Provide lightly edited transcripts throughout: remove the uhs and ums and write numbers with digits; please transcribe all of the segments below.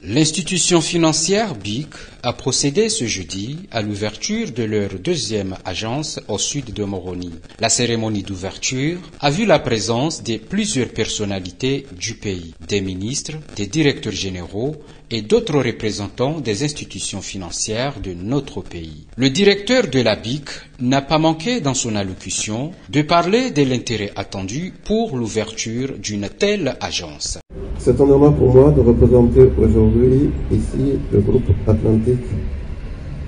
L'institution financière BIC a procédé ce jeudi à l'ouverture de leur deuxième agence au sud de Moroni. La cérémonie d'ouverture a vu la présence de plusieurs personnalités du pays, des ministres, des directeurs généraux et d'autres représentants des institutions financières de notre pays. Le directeur de la BIC n'a pas manqué dans son allocution de parler de l'intérêt attendu pour l'ouverture d'une telle agence. C'est un honneur pour moi de représenter aujourd'hui ici le groupe Atlantic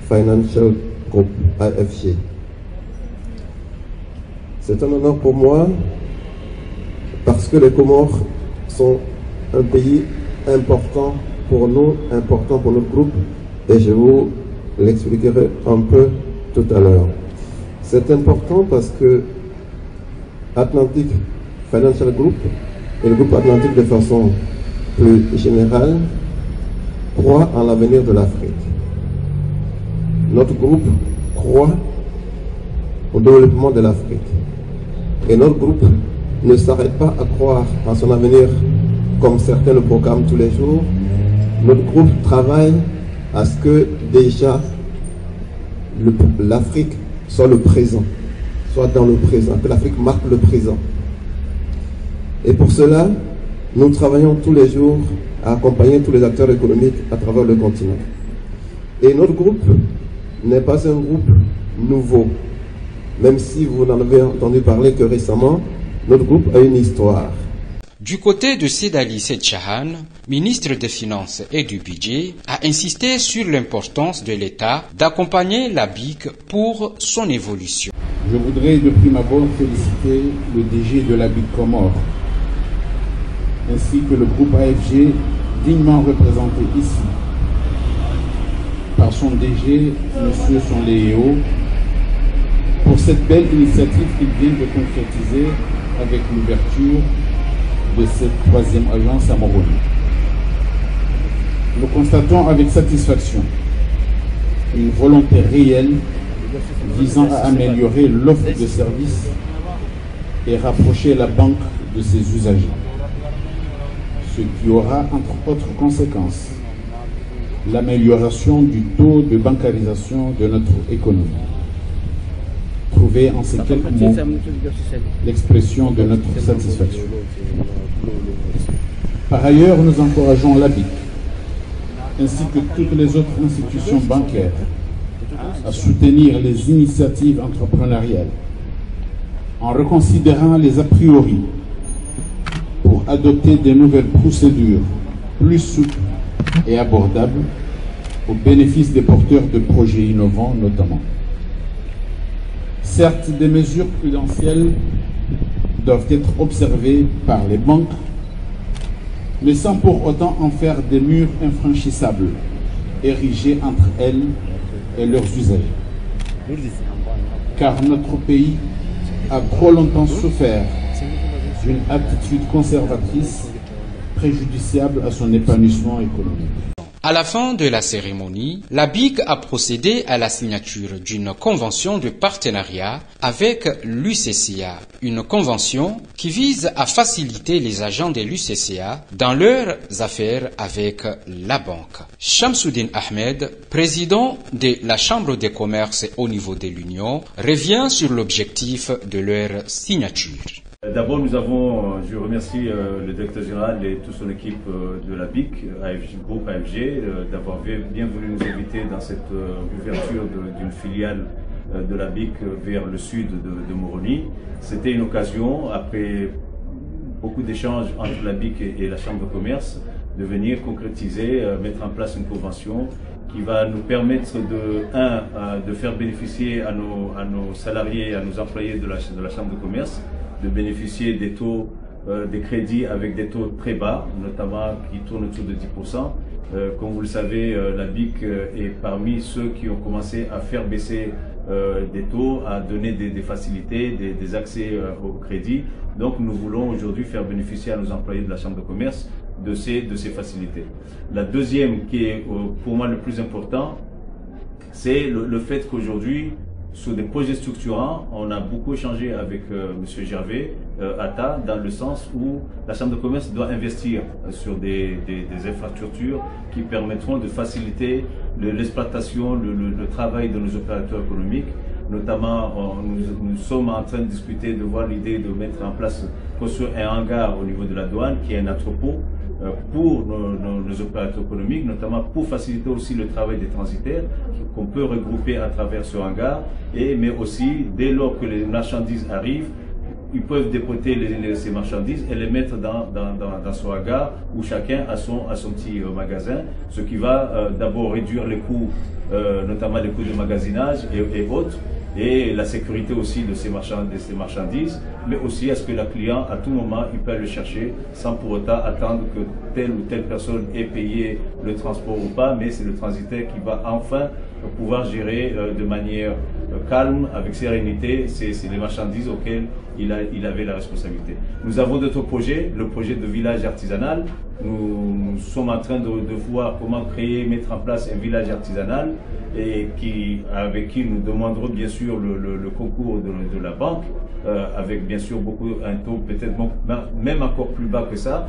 Financial Group, AFG. C'est un honneur pour moi parce que les Comores sont un pays important pour nous, important pour notre groupe, et je vous l'expliquerai un peu tout à l'heure. C'est important parce que Atlantic Financial Group et le groupe Atlantique de façon plus générale croit en l'avenir de l'Afrique. Notre groupe croit au développement de l'Afrique. Et notre groupe ne s'arrête pas à croire en son avenir comme certains le proclament tous les jours. Notre groupe travaille à ce que déjà l'Afrique soit le présent, soit dans le présent, que l'Afrique marque le présent. Et pour cela, nous travaillons tous les jours à accompagner tous les acteurs économiques à travers le continent. Et notre groupe n'est pas un groupe nouveau. Même si vous n'en avez entendu parler que récemment, notre groupe a une histoire. Du côté de Sedali Sedchahan, ministre des Finances et du Budget, a insisté sur l'importance de l'État d'accompagner la BIC pour son évolution. Je voudrais de prime abord féliciter le DG de la BIC Comores, ainsi que le groupe AFG dignement représenté ici par son DG, M. Sonléo, pour cette belle initiative qu'il vient de concrétiser avec l'ouverture de cette troisième agence à Moroni. Nous constatons avec satisfaction une volonté réelle visant à améliorer l'offre de services et rapprocher la banque de ses usagers, ce qui aura entre autres conséquences l'amélioration du taux de bancarisation de notre économie. Trouver en ces quelques mots l'expression de notre satisfaction. Par ailleurs, nous encourageons la BIC ainsi que toutes les autres institutions bancaires à soutenir les initiatives entrepreneuriales en reconsidérant les a priori pour adopter de nouvelles procédures plus souples et abordables au bénéfice des porteurs de projets innovants notamment. Certes, des mesures prudentielles doivent être observées par les banques, mais sans pour autant en faire des murs infranchissables, érigés entre elles et leurs usagers. Car notre pays a trop longtemps souffert d'une attitude conservatrice préjudiciable à son épanouissement économique. À la fin de la cérémonie, la BIC a procédé à la signature d'une convention de partenariat avec l'UCCA, une convention qui vise à faciliter les agents de l'UCCA dans leurs affaires avec la banque. Shamsuddin Ahmed, président de la Chambre des commerces au niveau de l'Union, revient sur l'objectif de leur signature. D'abord, je remercie le directeur général et toute son équipe de la BIC, groupe AFG, d'avoir bien voulu nous inviter dans cette ouverture d'une filiale de la BIC vers le sud de Moroni. C'était une occasion, après beaucoup d'échanges entre la BIC et la Chambre de commerce, de venir concrétiser, mettre en place une convention qui va nous permettre de faire bénéficier à nos salariés, à nos employés de la Chambre de commerce, de bénéficier des taux, des crédits avec des taux très bas, notamment qui tournent autour de 10%. Comme vous le savez, la BIC est parmi ceux qui ont commencé à faire baisser des taux, à donner des facilités, des accès au crédit. Donc nous voulons aujourd'hui faire bénéficier à nos employés de la Chambre de commerce de ces facilités. La deuxième, qui est pour moi le plus important, c'est le fait qu'aujourd'hui, sur des projets structurants, on a beaucoup échangé avec M. Gervais Atta, dans le sens où la Chambre de commerce doit investir sur des infrastructures qui permettront de faciliter l'exploitation, le travail de nos opérateurs économiques. Notamment, nous sommes en train de discuter, de voir l'idée de mettre en place, construire un hangar au niveau de la douane, qui est un entrepôt pour nos opérateurs économiques, notamment pour faciliter aussi le travail des transitaires, qu'on peut regrouper à travers ce hangar, mais aussi, dès lors que les marchandises arrivent, ils peuvent dépoter ces marchandises et les mettre dans son hangar où chacun a son petit magasin, ce qui va d'abord réduire les coûts, notamment les coûts de magasinage et autres, et la sécurité aussi de ces marchandises, mais aussi à ce que le client, à tout moment, il peut aller le chercher sans pour autant attendre que telle ou telle personne ait payé le transport ou pas, mais c'est le transitaire qui va enfin pouvoir gérer de manière calme, avec sérénité, c'est les marchandises auxquelles il avait la responsabilité. Nous avons d'autres projets, le projet de village artisanal. Nous sommes en train de voir comment mettre en place un village artisanal et avec qui nous demanderons bien sûr le concours de la banque, avec bien sûr un taux peut-être même encore plus bas que ça,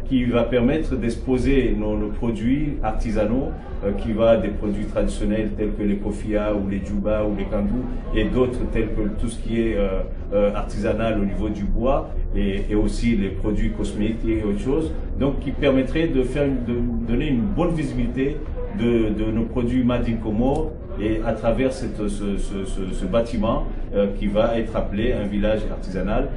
qui va permettre d'exposer nos produits artisanaux, qui va des produits traditionnels tels que les kofia ou les djouba ou les kandou et d'autres tels que tout ce qui est artisanal au niveau du bois et aussi les produits cosmétiques et autres choses, donc qui permettrait de donner une bonne visibilité de nos produits Made in Comores et à travers ce bâtiment qui va être appelé un village artisanal.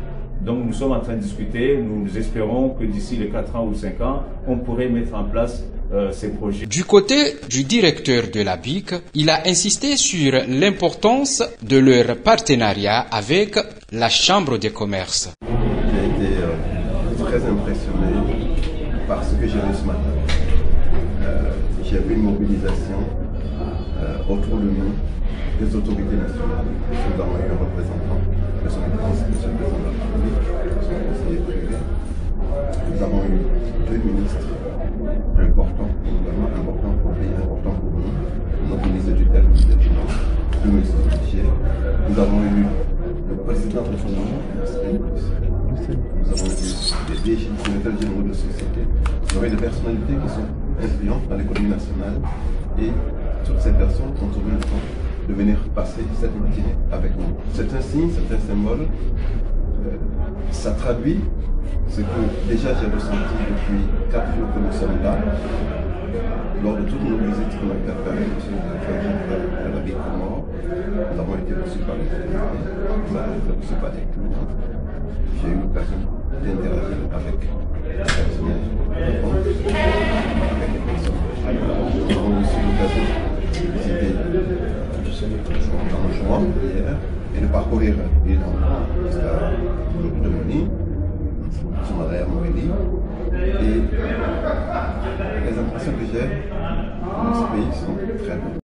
Donc nous sommes en train de discuter, nous espérons que d'ici les 4 ans ou 5 ans, on pourrait mettre en place ces projets. Du côté du directeur de la BIC, il a insisté sur l'importance de leur partenariat avec la Chambre de commerce. J'ai été très impressionné par ce que j'ai vu ce matin. J'ai vu une mobilisation autour de nous des autorités nationales. Nous avons eu un représentant de son Excellence, M. le Président de la République, son conseiller privé. Nous avons eu 2 ministres importants, également importants pour le pays, importants pour nous. Notre ministre du Tel, le ministre du Budget. Nous avons eu le président de son nom, nous avons eu des DG, des directeurs généraux de société. Nous avons eu des personnalités qui sont influentes dans l'économie nationale et toutes ces personnes ont trouvé le temps de venir passer cette matinée avec nous. C'est un signe, c'est un symbole. Ça traduit ce que déjà j'ai ressenti depuis 4 jours que nous sommes là. Lors de toutes nos visites qu'on a été faire avec M. le directeur général de la BIC Comores, nous avons été reçus par les autorités, nous avons été reçus par des clients. J'ai eu l'occasion d'interagir avec les personnels de banque, avec les personnes. Nous avons aussi l'occasion de visiter en juin hier et de parcourir l'île d'Antoine jusqu'à Lobby, Somalia, Morélie. Et les impressions que j'ai de ce pays sont très bonnes.